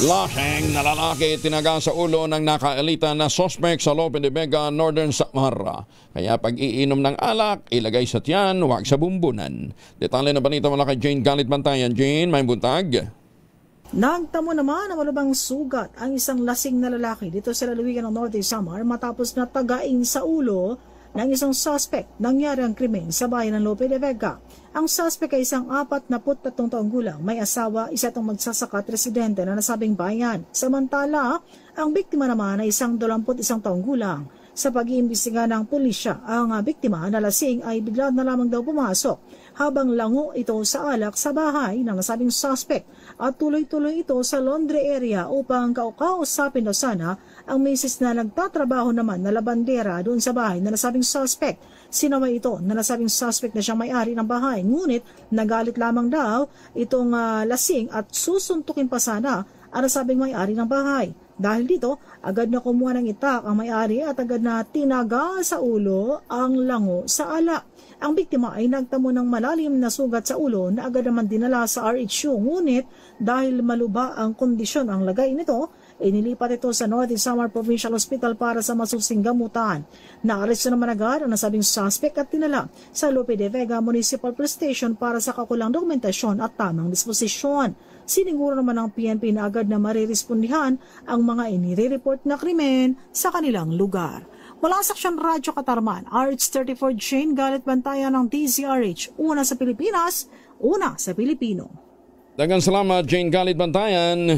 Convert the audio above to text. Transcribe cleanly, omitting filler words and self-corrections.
Laseng na lalaki tinaga sa ulo ng nakaelita na sospek sa Lope de Vega, Northern Samar. Kaya pag-iinom ng alak, ilagay sa tiyan, huwag sa bumbunan. Detalye na balita mula kay Jane Galit Bantayan. Jane, may buntag. Nagtamo naman ang malubang sugat ang isang lasing na lalaki dito sa lalawigan ng Northern Samar matapos na tagain sa ulo ng isang suspect. Nangyari ang krimen sa bayan ng Lope de Vega. Ang suspect ay isang 43 taong gulang, may asawa, isa itong magsasaka at residente na nasabing bayan. Samantala, ang biktima naman ay isang 21 taong gulang. Sa pag-iimbestiga ng pulisya, ang biktima na lasing ay bigla na lamang daw pumasok habang lango ito sa alak sa bahay ng nasabing suspect at tuloy-tuloy ito sa laundry area upang kausapin daw sana ang misis na nagtatrabaho naman na labandera doon sa bahay na nasabing suspect. Sinaway ito na nasabing suspect na siyang may-ari ng bahay, ngunit nagalit lamang daw itong lasing at susuntukin pa sana ang nasabing may-ari ng bahay. Dahil dito, agad na kumuha ng itak ang may-ari at agad na tinaga sa ulo ang lango sa alak. Ang biktima ay nagtamo ng malalim na sugat sa ulo na agad naman dinala sa RHU. Ngunit dahil maluba ang kondisyon ang lagay nito, inilipat ito sa Northern Samar Provincial Hospital para sa masusing gamutan. Naaresto naman agad ang nasabing suspect at tinala sa Lope de Vega Municipal Police Station para sa kakulang dokumentasyon at tamang disposisyon. Siniguro naman ng PNP na agad na marirespondihan ang mga inire-report na krimen sa kanilang lugar. Mula sa Aksyon Radyo Katarman, RH34 Jane Galit Bantayan ng DZRH, una sa Pilipinas, una sa Pilipino. Daghang salamat, Jane Galit Bantayan.